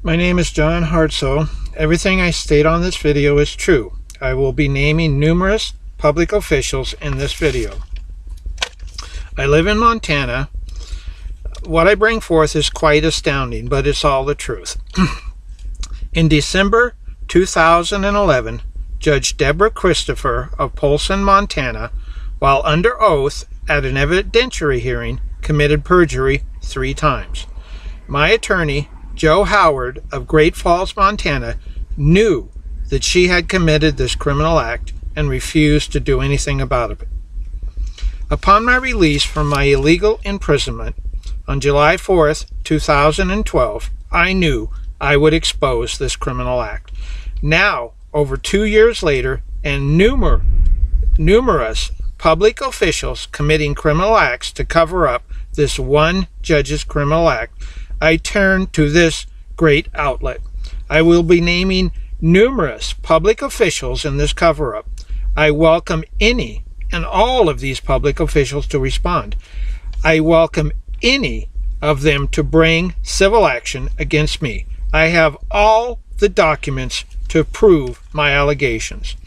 My name is John Hartsoe. Everything I state on this video is true. I will be naming numerous public officials in this video. I live in Montana. What I bring forth is quite astounding, but it's all the truth. In December 2011, Judge Deborah Christopher of Polson, Montana, while under oath at an evidentiary hearing, committed perjury 3 times. My attorney, Joe Howard of Great Falls, Montana, knew that she had committed this criminal act and refused to do anything about it. Upon my release from my illegal imprisonment on July 4th, 2012, I knew I would expose this criminal act. Now, over 2 years later, and numerous public officials committing criminal acts to cover up this one judge's criminal act, I turn to this great outlet. I will be naming numerous public officials in this cover-up. I welcome any and all of these public officials to respond. I welcome any of them to bring civil action against me. I have all the documents to prove my allegations.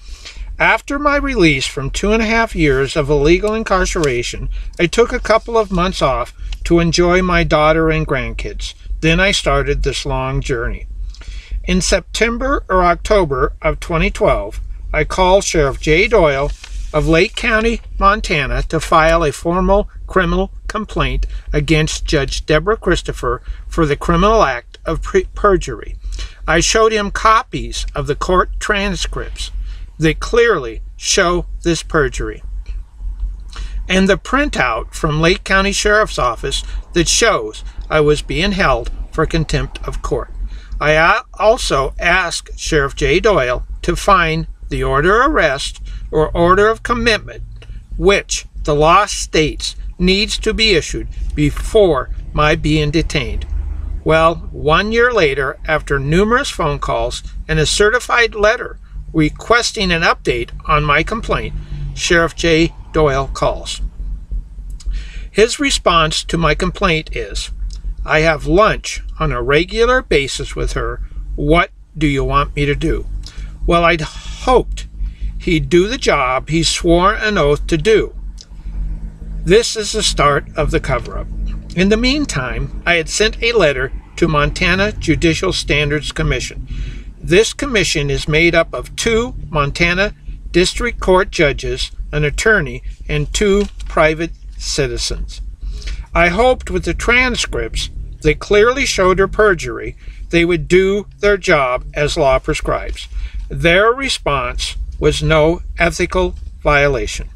After my release from 2.5 years of illegal incarceration, I took a couple of months off to enjoy my daughter and grandkids. Then I started this long journey. In September or October of 2012, I called Sheriff Jay Doyle of Lake County, Montana, to file a formal criminal complaint against Judge Deborah Christopher for the criminal act of perjury. I showed him copies of the court transcripts that clearly show this perjury, and the printout from Lake County Sheriff's Office that shows I was being held for contempt of court. I also asked Sheriff Jay Doyle to find the order of arrest or order of commitment, which the law states needs to be issued before my being detained. Well, 1 year later, after numerous phone calls and a certified letter requesting an update on my complaint, Sheriff Jay Doyle calls. His response to my complaint is, "I have lunch on a regular basis with her. What do you want me to do?" Well, I'd hoped he'd do the job he swore an oath to do. This is the start of the cover-up. In the meantime, I had sent a letter to Montana Judicial Standards Commission. This commission is made up of 2 Montana District Court judges, an attorney, and 2 private citizens. I hoped with the transcripts that clearly showed her perjury, they would do their job as law prescribes. Their response was no ethical violation.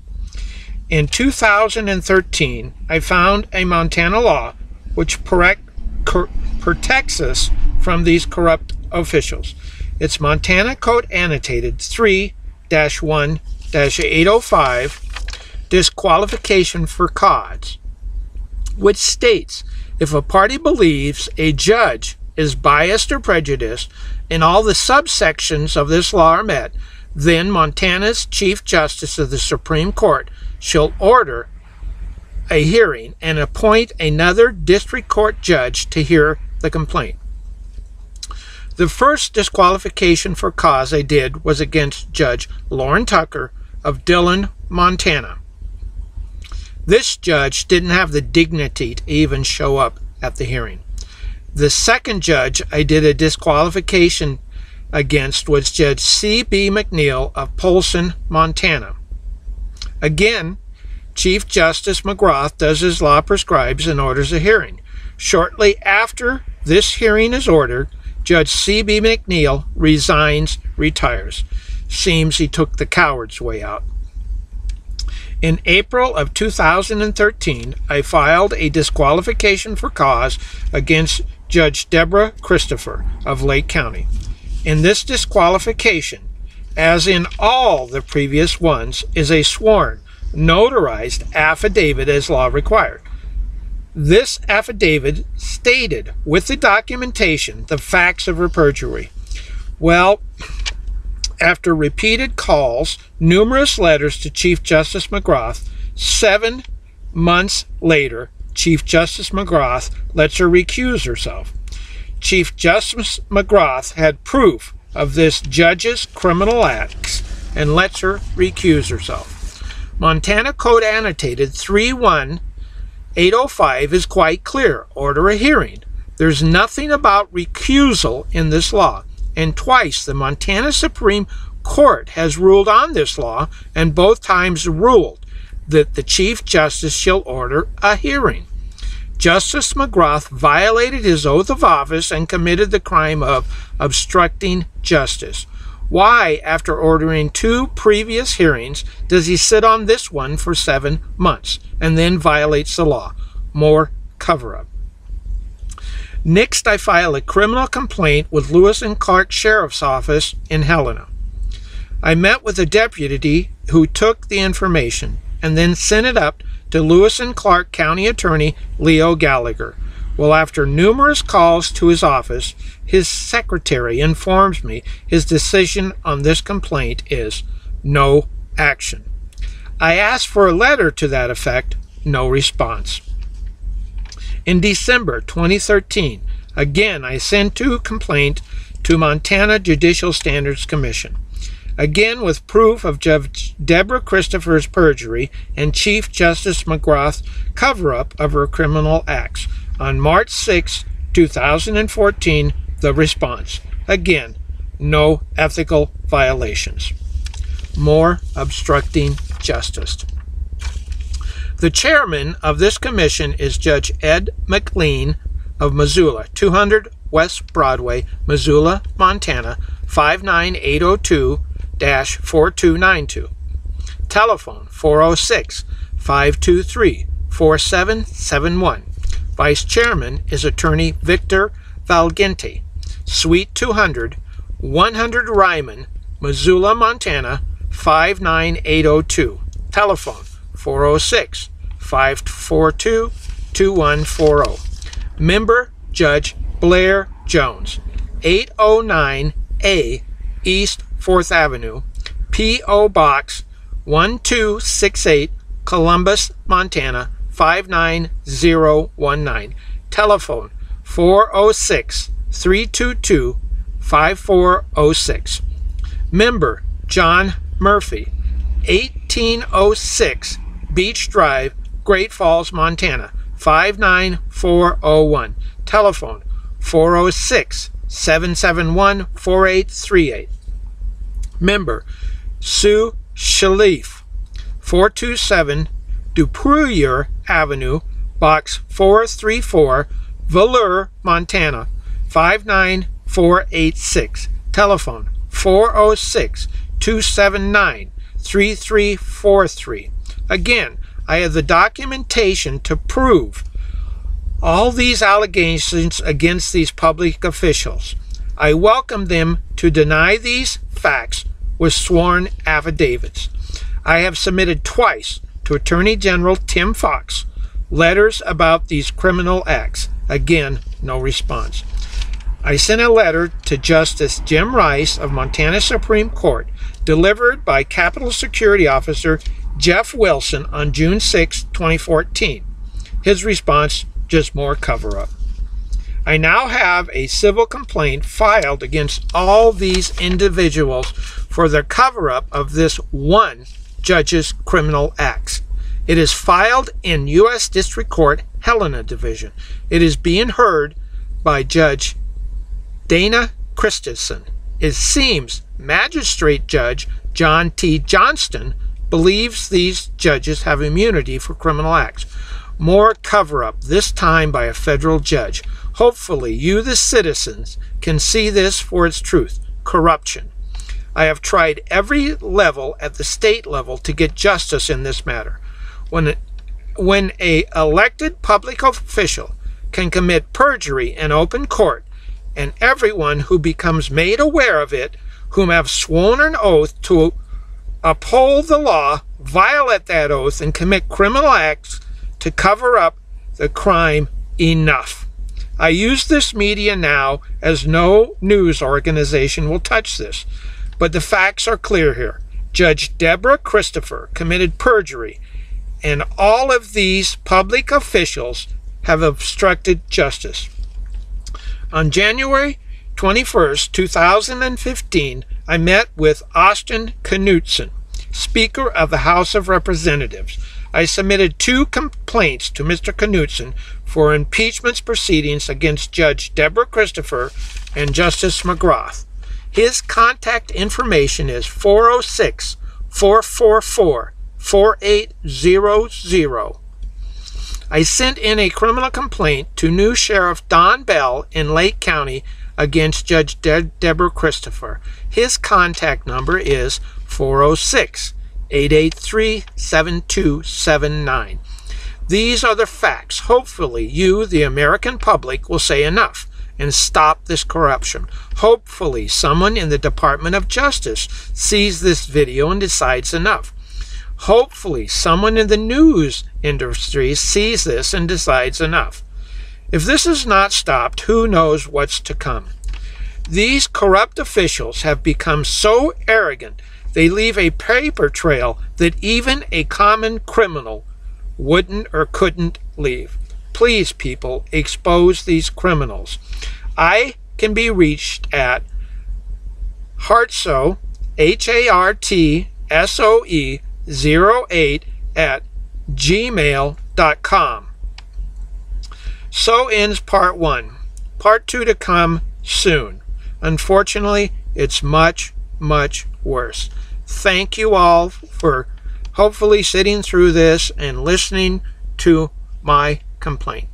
In 2013, I found a Montana law which protects us from these corrupt officials. It's Montana Code Annotated 3-1-805, Disqualification for Cause, which states if a party believes a judge is biased or prejudiced and all the subsections of this law are met, then Montana's Chief Justice of the Supreme Court shall order a hearing and appoint another district court judge to hear the complaint. The first disqualification for cause I did was against Judge Lauren Tucker of Dillon, Montana. This judge didn't have the dignity to even show up at the hearing. The second judge I did a disqualification against was Judge C.B. McNeil of Polson, Montana. Again, Chief Justice McGrath does as law prescribes and orders a hearing. Shortly after this hearing is ordered, Judge C.B. McNeil retires. Seems he took the coward's way out. In April of 2013, I filed a disqualification for cause against Judge Deborah Christopher of Lake County. In this disqualification, as in all the previous ones, is a sworn, notarized affidavit as law required. This affidavit stated with the documentation the facts of her perjury. Well, after repeated calls, numerous letters to Chief Justice McGrath, 7 months later, Chief Justice McGrath lets her recuse herself. Chief Justice McGrath had proof of this judge's criminal acts and lets her recuse herself. Montana Code Annotated 31805 is quite clear. Order a hearing. There's nothing about recusal in this law, and twice the Montana Supreme Court has ruled on this law, and both times ruled that the Chief Justice shall order a hearing. Justice McGrath violated his oath of office and committed the crime of obstructing justice. Why, after ordering 2 previous hearings, does he sit on this one for 7 months and then violates the law? More cover-up. Next, I file a criminal complaint with Lewis and Clark Sheriff's Office in Helena. I met with a deputy who took the information and then sent it up to Lewis and Clark County Attorney Leo Gallagher. Well, after numerous calls to his office, his secretary informs me his decision on this complaint is no action. I asked for a letter to that effect, no response. In December 2013, again I sent a complaint to Montana Judicial Standards Commission, again with proof of Judge Deborah Christopher's perjury and Chief Justice McGrath's cover-up of her criminal acts. On March 6, 2014, the response. Again, no ethical violations. More obstructing justice. The chairman of this commission is Judge Ed McLean of Missoula, 200 West Broadway, Missoula, Montana, 59802-4292. Telephone 406-523-4771. Vice Chairman is Attorney Victor Valgente, Suite 200, 100 Ryman, Missoula, Montana, 59802. Telephone 406-542-2140. Member Judge Blair Jones, 809A East 4th Avenue, P.O. Box 1268, Columbus, Montana, 59019. Telephone 406-322-5406. Member John Murphy, 1806 Beach Drive, Great Falls, Montana, 59401. Telephone 406-771-4838. Member Sue Shalif, 427 Dupuyer Avenue, Box 434, Valur, Montana, 59486. Telephone 406-279-3343. Again, I have the documentation to prove all these allegations against these public officials. I welcome them to deny these facts with sworn affidavits. I have submitted twice to Attorney General Tim Fox letters about these criminal acts. Again, no response. I sent a letter to Justice Jim Rice of Montana Supreme Court, delivered by Capitol Security Officer Jeff Wilson on June 6, 2014. His response, just more cover-up. I now have a civil complaint filed against all these individuals for their cover-up of this one judge's criminal acts. It is filed in U.S. District Court, Helena Division. It is being heard by Judge Dana Christensen. It seems Magistrate Judge John T. Johnston believes these judges have immunity for criminal acts. More cover-up, this time by a federal judge. Hopefully you, the citizens, can see this for its truth. Corruption. I have tried every level at the state level to get justice in this matter. When a elected public official can commit perjury in open court, and everyone who becomes made aware of it, whom have sworn an oath to uphold the law, violate that oath, and commit criminal acts to cover up the crime, enough. I use this media now as no news organization will touch this, but the facts are clear here. Judge Deborah Christopher committed perjury, and all of these public officials have obstructed justice. On January 21st, 2015, I met with Austin Knudsen, Speaker of the House of Representatives. I submitted 2 complaints to Mr. Knudsen for impeachment proceedings against Judge Deborah Christopher and Justice McGrath. His contact information is 406-444-4800. I sent in a criminal complaint to new Sheriff Don Bell in Lake County against Judge Deborah Christopher. His contact number is 406-883-7279. These are the facts. Hopefully you, the American public, will say enough and stop this corruption. Hopefully someone in the Department of Justice sees this video and decides enough. Hopefully someone in the news industry sees this and decides enough. If this is not stopped, who knows what's to come. These corrupt officials have become so arrogant they leave a paper trail that even a common criminal wouldn't or couldn't leave. Please, people, expose these criminals. I can be reached at Hartsoe, HARTSOE 08@gmail.com. So ends part 1. Part 2 to come soon. Unfortunately, it's much, much worse. Thank you all for hopefully sitting through this and listening to my complaint.